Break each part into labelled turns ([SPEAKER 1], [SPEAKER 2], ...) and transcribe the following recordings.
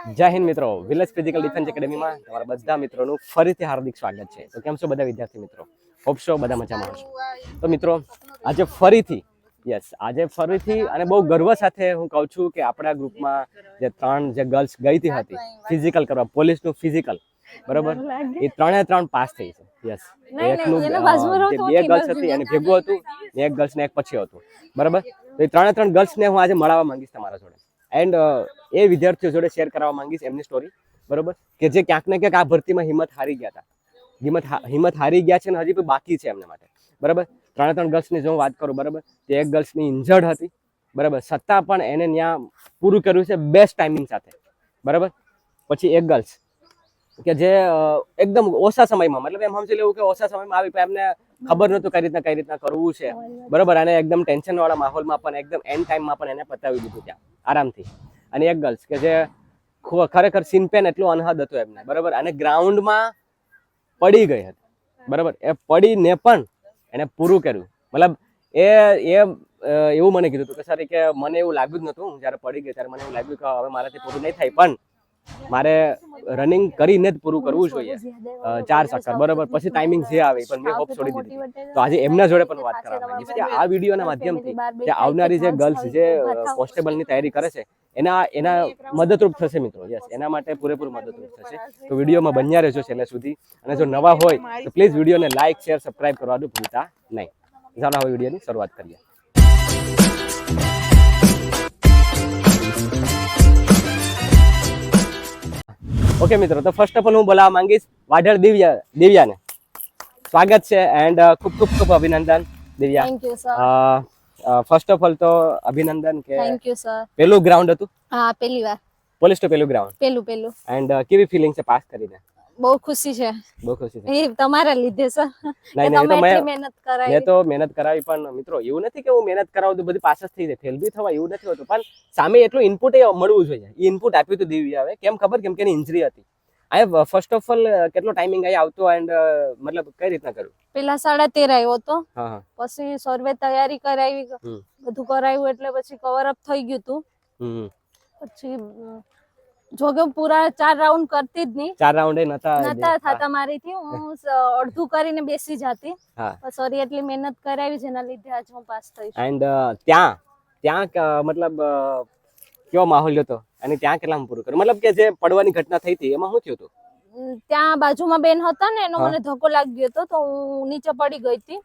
[SPEAKER 1] જય હિન્દ મિત્રો, village physical defence એકેડેમીમાં તમારા બધા મિત્રોનું ફરીથી હાર્દિક સ્વાગત છે. તો કેમ છો બધા વિદ્યાર્થી મિત્રો? હોપ છો બધા મજામાં હશો. તો મિત્રો આજે ફરીથી અને બહુ ગર્વ સાથે હું કહું છું કે આપણા ગ્રુપમાં જે ગર્લ્સ ગઈ હતી ફિઝિકલ કરવા, પોલીસનું ફિઝિકલ, બરોબર, એ 3 પાસ થઈ છે. યસ, એકનું જે 2 ગર્લ્સ હતી એને ભેગું હતું, એક ગર્લ્સ ને એક પછી હતું, બરાબર. તો એ 3 ગર્લ્સને હું આજે મળવા માંગીશ તમારા જોડે, એન્ડ એ વિદ્યાર્થીઓ જોડે શેર કરવા માંગીશ એમની સ્ટોરી, બરોબર, કે જે ક્યાંક ને ક્યાંક આ ભરતીમાં હિંમત હારી ગયા હતા, હિંમત હારી ગયા છે અને હજી પણ બાકી છે એમના માટે, બરાબર. 3 ગર્લ્સની જો હું વાત કરું, બરાબર, તે એક ગર્લ્સની ઇન્જર્ડ હતી, બરાબર, છતાં પણ એને ત્યાં પૂરું કર્યું છે બેસ્ટ ટાઈમિંગ સાથે, બરાબર. પછી એક ગર્લ્સ કે જે એકદમ ઓછા સમયમાં, મતલબ એમ સમજી લેવું કે ઓછા સમયમાં આવી, પણ એમને ખબર નહોતું કઈ રીતના કરવું છે, બરાબર, અને એકદમ ટેન્શન વાળા માહોલમાં પણ એકદમ એન્ડ ટાઈમમાં પણ એને પતાવી દીધું ત્યાં આરામથી. અને એક ગર્લ્સ કે જે ખરેખર સીન પેન એટલું અનહદ હતું એમને, બરાબર, અને ગ્રાઉન્ડમાં પડી ગઈ હતી, બરાબર. એ પડીને પણ એને પૂરું કર્યું, મતલબ એ એવું મને કીધું હતું કે સર, કે મને એવું લાગ્યું જ નહોતું, હું જ્યારે પડી ગઈ ત્યારે મને એવું લાગ્યું કે હવે મારાથી પૂરું નહીં થાય, પણ મારે રનિંગ કરીને જ પૂરું કરવું જોઈએ, 4 ચક્કર, બરાબર. પછી ટાઈમિંગ જે આવે પણ મેં હોપ છોડી દીધી. તો આજે એમના જોડે પણ વાત કરવા માંગીશ કે આ વિડીયોના માધ્યમથી જે આવનારી જે ગર્લ્સ જે કોન્સ્ટેબલની તૈયારી કરે છે એના મદદરૂપ થશે મિત્રો. યસ, એના માટે પૂરેપૂરું મદદરૂપ થશે. તો વિડીયોમાં બન્યા રહેજો છેલ્લે સુધી, અને જો નવા હોય તો પ્લીઝ વિડીયોને લાઈક, શેર, સબસ્ક્રાઇબ કરવાનું ભૂલતા નહીં. ચાલો હવે વિડીયોની શરૂઆત કરીએ. ઓકે મિત્રો, તો ફર્સ્ટ ઓફ ઓલ હું બોલાવવા માંગીશ વાઢેર દિવ્યાને. સ્વાગત છે એન્ડ ખૂબ અભિનંદન Divya.
[SPEAKER 2] Thank you sir.
[SPEAKER 1] First of all તો અભિનંદન કે
[SPEAKER 2] થેન્ક યુ સર.
[SPEAKER 1] પેલું ગ્રાઉન્ડ હતું.
[SPEAKER 2] હા, પહેલી વાર
[SPEAKER 1] પોલીસ તો પેલું ગ્રાઉન્ડ.
[SPEAKER 2] પેલું
[SPEAKER 1] એન્ડ કેવી ફિલિંગ છે પાસ કરીને?
[SPEAKER 2] બહુ ખુશી છે.
[SPEAKER 1] બહુ ખુશી છે.
[SPEAKER 2] એ તમારા લીધે સર, કે
[SPEAKER 1] નહીં,
[SPEAKER 2] તમે એટલી મહેનત કરાવી.
[SPEAKER 1] મેં તો મહેનત કરાવી, પણ મિત્રો એવું નથી કે હું મહેનત કરાવું તો બધી પાસ જ થઈ જાય, ફેલ બી થવા એવું નથી હોતું, પણ સામે એટલું ઇનપુટ મળવું જોઈએ. એ ઇનપુટ આપ્યું હતું દિવ્યાએ. કેમ ખબર? કેમ કે એની ઇન્જરી હતી. આ ફર્સ્ટ ઓફ ઓલ કેટલો ટાઈમિંગ અહીં આવતો એન્ડ મતલબ કઈ રીતના કર્યું?
[SPEAKER 2] પેલા 13:30 આવ્યો હતો,
[SPEAKER 1] હા,
[SPEAKER 2] પછી સર્વે તૈયારી કરાવી, બધું કરાવ્યું, એટલે પછી કવર અપ થઈ ગયું હતું. પછી જોકે પૂરા 4 રાઉન્ડ કરતી જ નહીં,
[SPEAKER 1] 4 રાઉન્ડ નતા
[SPEAKER 2] થતા મારીથી. હું અડધું કરીને બેસી જતી. સોરી, એટલી મહેનત કરાવી જેના લીધે આજ હું પાસ થઈ.
[SPEAKER 1] એન્ડ ત્યાં મતલબ કેવો માહોલ હતો અને ત્યાં કેટલામાં પૂરું કર્યું? મતલબ કે જે પડવાની ઘટના થઈ હતી એમાં શું થયું હતું?
[SPEAKER 2] ત્યાં બાજુમાં બેન હતા ને, એનો મને ધક્કો લાગી ગયો હતો, તો હું નીચે પડી ગઈ હતી.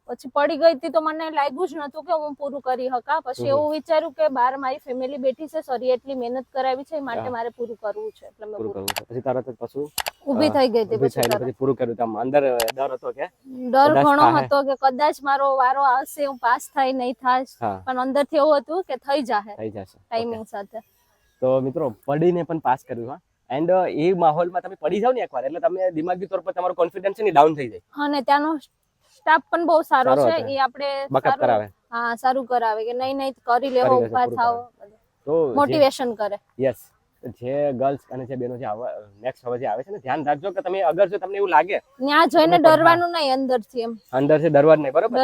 [SPEAKER 2] પછી પડી ગઈ હતી તો મને લાગ્યું જ નતું કે હું પૂરું કરી શકા. પછી એવું વિચાર્યું કે બહાર મારી ફેમિલી બેઠી છે, સોરી એટલી મહેનત કરાવી છે, માટે મારે પૂરું કરવું છે, એટલે મેં પૂરું કર્યું.
[SPEAKER 1] પછી તરત જ પછી
[SPEAKER 2] ઊભી થઈ ગઈ હતી.
[SPEAKER 1] પછી પૂરું કર્યું. તમ અંદર ડર હતો કે?
[SPEAKER 2] ડર ઘણો હતો કે કદાચ મારો વારો આવશે, હું પાસ થાય નહીં થાય, પણ અંદરથી એવું હતું કે થઈ જશે ટાઈમિંગ સાથે.
[SPEAKER 1] તો મિત્રો પડીને પણ પાસ કર્યું. હા, એન્ડ એ માહોલમાં તમે પડી જાવ ને એકવાર, એટલે તમે દિમાગી તौर પર તમારો કોન્ફિડન્સ છે ને ડાઉન થઈ જાય.
[SPEAKER 2] હા, ને ત્યાંનો સ્ટાફ પણ બહુ સારો છે. એ આપણે
[SPEAKER 1] બકઅપ કરાવે.
[SPEAKER 2] હા, સારું કરાવે કે નહીં કરી લેવો, ઊભા થાવ, તો મોટિવેશન કરે.
[SPEAKER 1] યસ, જે ગર્લ્સ અને જે બહેનો જે નેક્સ્ટ હવે જે આવે છે ને, ધ્યાન રાખજો કે તમે અગર જો તમને એવું લાગે
[SPEAKER 2] ત્યાં જઈને ડરવાનું નહીં, અંદરથી
[SPEAKER 1] ડરવાનું નહીં, બરાબર,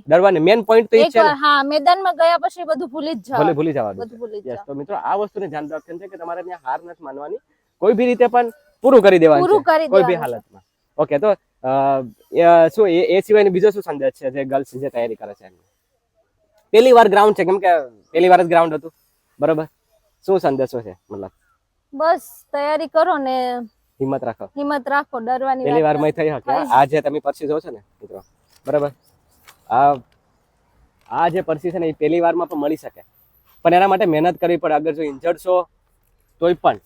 [SPEAKER 1] ડરવાનું મેઇન પોઈન્ટ તો એ છે.
[SPEAKER 2] હા, મેદાનમાં ગયા પછી બધું ભૂલી જ જવાનું.
[SPEAKER 1] યસ, તો મિત્રો આ વસ્તુને ધ્યાન રાખવાનું છે કે તમારે ત્યાં હાર નથી માનવાની, કોઈ બી રીતે પણ પૂરું કરી દેવાનું છે, કોઈ બી હાલતમાં. ઓકે, તો શું એ સિવાયનો બીજો શું સંદેશ છે જે ગર્લ્સ જે તૈયારી કરે છે એમને? પહેલી વાર ગ્રાઉન્ડ છે, કેમ કે પહેલી વાર જ ગ્રાઉન્ડ હતું, બરાબર. શું સંદેશો છે? મતલબ
[SPEAKER 2] બસ તૈયારી કરો ને
[SPEAKER 1] હિંમત રાખો,
[SPEAKER 2] ડરવાની
[SPEAKER 1] પહેલી વાર માં થઈ શકે. આ જે તમે પરસી જો છો ને મિત્રો, બરાબર, આ જે પરસી છે ને એ પહેલી વારમાં પણ મળી શકે, પણ એના માટે મહેનત કરવી પડે. અગર જો ઇન્જર્ડ છો તોય પણ.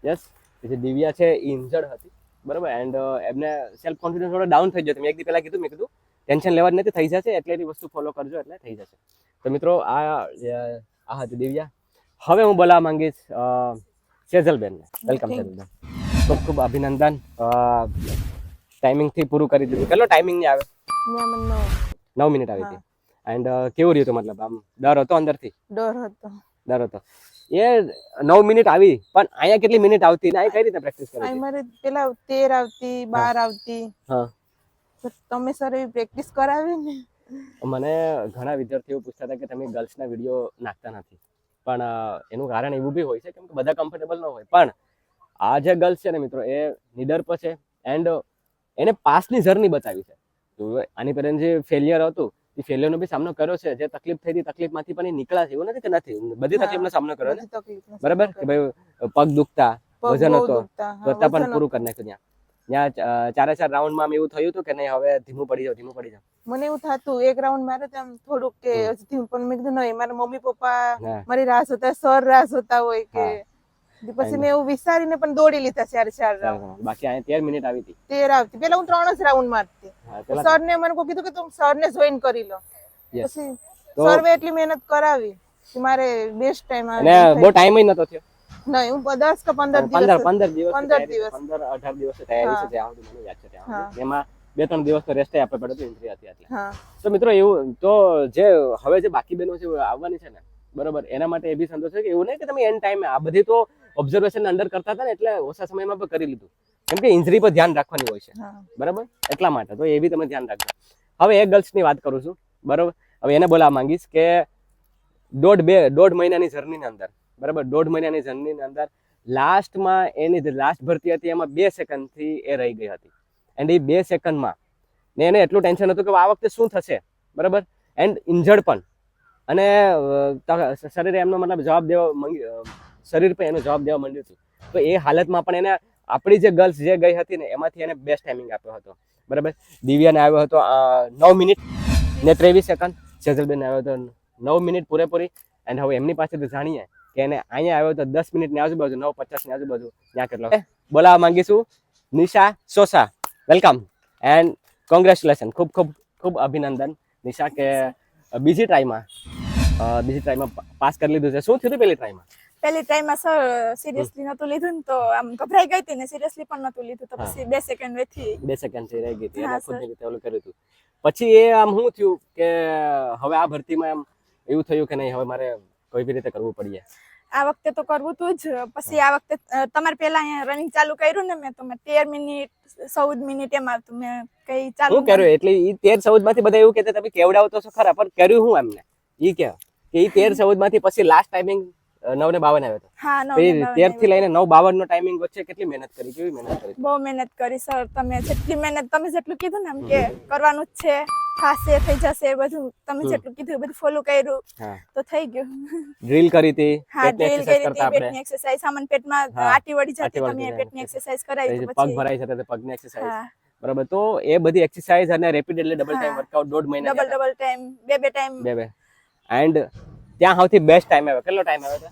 [SPEAKER 1] યસ, જે દિવ્યા છે એ ઇન્જર્ડ હતી, બરાબર, એન્ડ એમને સેલ્ફ કોન્ફિડન્સ થોડો ડાઉન થઈ ગયો. મેં એક દી પહેલા કીધું, ટેન્શન લેવા જ નથી, થઈ જશે, એટલે એની વસ્તુ ફોલો કરજો એટલે થઈ જશે. તો મિત્રો આ હતી દિવ્યા. હવે હું બોલાવવા માંગીશ સેજલબેનને. વેલકમ સેજલબેન. ખૂબ અભિનંદન, ટાઈમિંગથી પૂરું કરી દીધું. કેટલો ટાઈમિંગ આવે? 9 મિનિટ આવી હતી. એન્ડ કેવું રહ્યું હતું? મતલબ આમ ડર હતો અંદરથી? ડર હતો. એ 9 મિનિટ આવી, પણ અહીંયા કેટલી મિનિટ આવતી ને? કઈ રીતે પ્રેક્ટિસ કરી?
[SPEAKER 3] અમારે પેલા 13 આવતી, 12 આવતી. હા, તમે સર એવી પ્રેક્ટિસ કરાવી ને.
[SPEAKER 1] મને ઘણા વિદ્યાર્થીઓ પૂછતા હતા કે તમે ગર્લ્સના વિડીયો નાખતા નથી, પણ એનું કારણ એવું બી હોય છે કેમ કે બધા કમ્ફર્ટેબલ ન હોય, પણ આ જે ગર્લ્સ છે ને મિત્રો એ નીડર પર છે એન્ડ એને પાસની જર્ની બતાવી છે. તો આની પહેલા જે ફેલિયર હતું એ ફેલિયરનો બી સામનો કર્યો છે. જે તકલીફ થઈ હતી તકલીફમાંથી પણ એ નીકળ્યા છે, એવું નથી કે નથી, બધી તકલીફનો સામનો કર્યો ને, બરાબર કે ભાઈ પગ દુખતા, વજન હતો તો અત્યારે પણ પૂરું કરી નાખ્યું. ત્યાં ચારે ચાર રાઉન્ડમાં એવું થયું હતું કે નહીં હવે ધીમું પડી જાવ.
[SPEAKER 3] મને એવું થતું એક રાઉન્ડ મારે તો આમ થોડુંક કે ધીમું, પણ મેં કીધું નહીં, મારા મમ્મી પપ્પા મારી રાહ જોતા, સર રાહ જોતા હોય કે પછી મેં એવું વિચારીને પણ દોડી લીધા ચાર રાઉન્ડ.
[SPEAKER 1] બાકી અહીંયા 13 મિનિટ આવી હતી.
[SPEAKER 3] 13 આવતી. પેલા હું 3 જ રાઉન્ડ મારતી. સર ને મને કીધું કે તું સર ને જોઈન કરી લો. પછી સર્વે એટલી મહેનત કરાવી કે મારે બેસ્ટ ટાઈમ આવે.
[SPEAKER 1] અને બહુ ટાઈમ નતો થયો.
[SPEAKER 3] નહીં, હું 10 કે 15
[SPEAKER 1] દિવસ તૈયારી છે ત્યાં સુધી મને યાદ છે. ત્યાં એમાં 2-3 દિવસ તો રેસ્ટ આપે પડ્યો, ઇન્જરી હતી એટલે. તો મિત્રો એવું તો જે હવે જે બાકી બહેનો છે આવવાની છે ને, બરોબર, એના માટે એ બી સંતોષ છે કે એવું નહીં કે તમે એન્ડ ટાઈમે આ બધી તો ઓબ્ઝર્વેશન અંડર કરતા હતા ને એટલે ઓછા સમયમાં પણ કરી લીધું, કેમ કે ઇન્જરી પર ધ્યાન રાખવાની હોય છે, બરાબર, એટલા માટે તો એ બી તમે ધ્યાન રાખજો. હવે એ ગર્લ્સની વાત કરું છું, બરોબર. હવે એને બોલાવવા માંગીશ કે 1.5 મહિનાની જર્નીની અંદર, બરાબર, 1.5 મહિનાની જર્નીની અંદર લાસ્ટમાં એની જે લાસ્ટ ભરતી હતી એમાં 2 સેકન્ડથી એ રહી ગઈ હતી. એન્ડ એ 2 સેકન્ડમાં ને એને એટલું ટેન્શન હતું કે આ વખતે શું થશે, બરાબર, એન્ડ ઇન્જર્ડ પણ, અને શરીરે એમનો મતલબ જવાબ દેવા શરીર પર એનો જવાબ દેવા માંડ્યું હતું. તો એ હાલતમાં પણ એને આપણી જે ગર્લ્સ જે ગઈ હતી ને એમાંથી એને બેસ્ટ ટાઈમિંગ આપ્યો હતો, બરાબર. દિવ્યાને આવ્યો હતો 9 મિનિટ ને 23 સેકન્ડ, સેજલબેન આવ્યો હતો 9 મિનિટ પૂરેપૂરી. એન્ડ હવે એમની પાસેથી જાણીએ કે એને અહીંયા આવ્યો તો 10 મિનિટની આજુબાજુ, 9:50 ની આજુબાજુ, ત્યાં કેટલો બોલાવવા માંગીશું Nisha Sosa. Welcome and congratulation, ખૂબ ખૂબ ખૂબ અભિનંદન નિશા કે બીજી ટ્રાયમાં પાસ કરી લીધું છે. શું થયું હતું
[SPEAKER 4] પહેલી ટ્રાયમાં સર સિરિયસલી નતું લીધું ને તો આમ ગભરાઈ ગઈ હતી ને સિરિયસલી પણ નતું લીધું તો પછી 2 સેકન્ડ વેથી
[SPEAKER 1] 2 સેકન્ડ રહી ગઈ હતી અને ખુદની રીતે ઓલું કર્યું હતું. પછી એ આમ શું થયું કે હવે આ ભરતીમાં એમ એવું થયું કે નહીં હવે મારે કોઈ બી રીતે કરવું પડીએ?
[SPEAKER 4] આ વખતે તો કરવું તું જ. પછી આ વખતે તમારે પહેલા અહીંયા રનિંગ ચાલુ કર્યું ને મેં, તો મેં 13 મિનિટ 14 મિનિટ એમાં તો મેં કઈ ચાલુ
[SPEAKER 1] શું કર્યું? એટલે ઈ 13-14 માંથી બધા એવું કહેતા તમે કેવડાવો તો ખરા, પણ કર્યું હું એમને ઈ કે ઈ 13-14 માંથી પછી લાસ્ટ ટાઈમિંગ 9:52 આવ્યો હતો.
[SPEAKER 4] હા,
[SPEAKER 1] 13 થી લઈને 9:52 નો ટાઈમિંગ વચ્ચે કેટલી મહેનત કરી? કેવી મહેનત કરી?
[SPEAKER 4] બહુ મહેનત કરી સર. તમે જેટલી મહેનત, તમે જેટલું કીધું ને એમ કે કરવાનું જ છે, થાશે, થઈ જશે, બધું તમે જેટલું કીધું બધું ફોલો કર્યું તો થઈ ગયું.
[SPEAKER 1] ડ્રીલ કરી હતી,
[SPEAKER 4] હા, ડ્રીલ કરી હતી, પેટની એક્સરસાઇઝ, સામાન પેટમાં આટી વળી જતી, તમે પેટની એક્સરસાઇઝ કરાવી,
[SPEAKER 1] પછી પગ ભરાઈ જતા પગની એક્સરસાઇઝ, બરાબર. તો એ બધી એક્સરસાઇઝ અને રેપિડ એટલે ડબલ ટાઈમ વર્કઆઉટ 1.5 મહિના,
[SPEAKER 4] ડબલ ટાઈમ, બે ટાઈમ,
[SPEAKER 1] એન્ડ ત્યાં સૌથી બેસ્ટ ટાઈમ આવ્યો. કેટલો ટાઈમ આવ્યો હતો?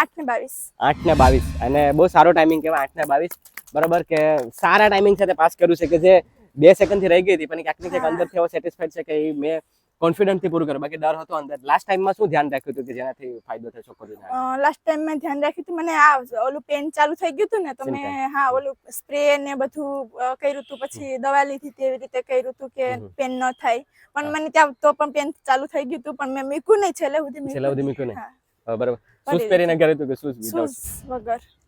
[SPEAKER 4] 8:22.
[SPEAKER 1] અને બહુ સારો ટાઈમિંગ કહેવાય 8:22, બરાબર, કે સારા ટાઈમિંગ સાથે પાસ કર્યું છે કે જે 2 સેકન્ડ થી રહી ગઈ હતી પણ ક્યાંક ને ક્યાંક અંદરથી એવો સેટિસ્ફાઈડ છે કે મેં કોન્ફિડન્ટ થી પૂરું કર્યું. બાકી ડર હતો અંદર. લાસ્ટ ટાઈમમાં શું ધ્યાન રાખ્યું હતું કે જેનાથી ફાયદો થયો છોકરીઓને?
[SPEAKER 4] લાસ્ટ ટાઈમ મેં ધ્યાન રાખ્યું હતું, મને આ ઓલું પેન ચાલુ થઈ ગયું હતું ને તો મેં ઓલું સ્પ્રે ને બધું કર્યું હતું, પછી દવા લીધી હતી, એવી રીતે કર્યું હતું કે પેન ન થાય. પણ મને ત્યાં તો પણ પેન ચાલુ થઈ ગયું હતું પણ મેં મૂક્યું નહીં, છેલ્લે સુધી મૂક્યું નહીં.
[SPEAKER 1] બરાબર. શૂઝ પહેરીને ગયા હતું કે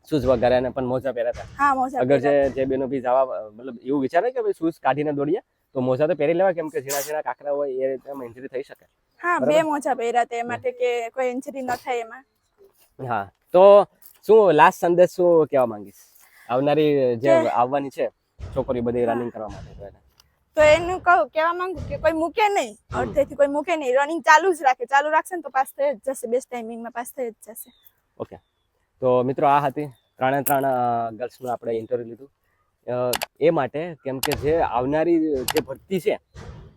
[SPEAKER 1] શૂઝ વગર અને પણ મોજા પહેર્યા હતા?
[SPEAKER 4] હા, મોજા.
[SPEAKER 1] અગર જે બેનો ભી જવા મતલબ એવું વિચારે કે ભાઈ શૂઝ કાઢીને દોડીએ તો મોજા તો પહેરી લેવા, કેમ કે ઝીણા કાકરા હોય એ રીતે ઇન્જરી થઈ શકે.
[SPEAKER 4] હા, 2 મોજા પહેર્યા હતા એ માટે કે કોઈ ઇન્જરી ન થાય એમાં.
[SPEAKER 1] હા, તો શું લાસ્ટ સંદેશ શું કહેવા માંગીશ આવનારી જે આવવાની છે છોકરી બધી રનિંગ કરવા માટે?
[SPEAKER 4] તો એનું કહેવા માંગુ કે કોઈ મૂકે નહીં, અડધેથી કોઈ મૂકે નહીં, રનિંગ ચાલુ જ રાખે. ચાલુ રાખશે ને તો પાસ થઈ જ જશે, બેસ્ટ ટાઈમિંગમાં પાસ થઈ જ જશે.
[SPEAKER 1] ઓકે, તો મિત્રો આ હતી 3 ગર્લ્સનું આપણે ઇન્ટરવ્યુ લીધું એ માટે, કેમ કે જે આવનારી જે ભરતી છે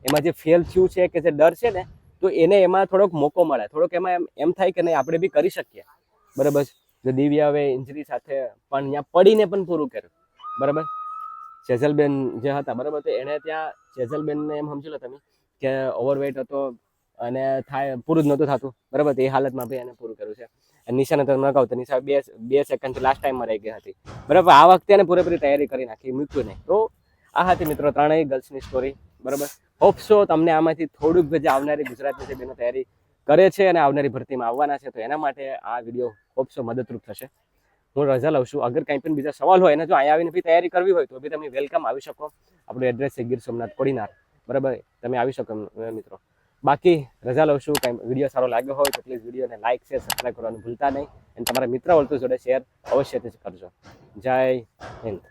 [SPEAKER 1] એમાં જે ફેલ થયું છે કે જે ડર છે ને, તો એને એમાં થોડોક મોકો મળે, થોડોક એમાં એમ થાય કે નહીં આપણે બી કરી શકીએ, બરાબર. જો દિવ્યા હવે ઇન્જરી સાથે પણ ત્યાં પડીને પણ પૂરું કર્યું, બરાબર. સેજલબેન જે હતા, બરાબર, તો એને ત્યાં સેજલબેનને એમ સમજી લો તમે કે ઓવરવેટ હતો અને થાય પૂરું જ નહોતું થતું, બરાબર. એ હાલતમાં ભાઈ એને પૂરું કર્યું છે. નિશાને તો ન કહું તો નિશા 2 સેકન્ડ લાસ્ટ ટાઈમમાં રહી ગઈ હતી, બરાબર. આ વખતે એને પૂરેપૂરી તૈયારી કરી નાખી, મૂક્યું નહીં. તો આ હતી મિત્રો 3 ગર્લ્સની સ્ટોરી, બરાબર. હોપ સો તમને આમાંથી થોડુંક જે આવનારી ગુજરાતની જે બેનો તૈયારી કરે છે અને આવનારી ભરતીમાં આવવાના છે તો એના માટે આ વિડીયો હોપ સો મદદરૂપ થશે. હું રજા લઉં છું. અગર કંઈ પણ બીજા સવાલ હોય અને જો અહીંયા આવીને બી તૈયારી કરવી હોય તો બી તમે વેલકમ આવી શકો. આપણું એડ્રેસ છે ગીર સોમનાથ કોડીનાર, બરાબર. તમે આવી શકો મિત્રો, બાકી રજા લઉં છું. કંઈ વિડીયો સારો લાગ્યો હોય તો પ્લીઝ વિડીયોને લાઇક શેર સબસ્ક્રાઈબ કરવાનું ભૂલતા નહીં અને તમારા મિત્ર વર્તુળ જોડે શેર અવશ્યથી કરજો. જય હિન્દ.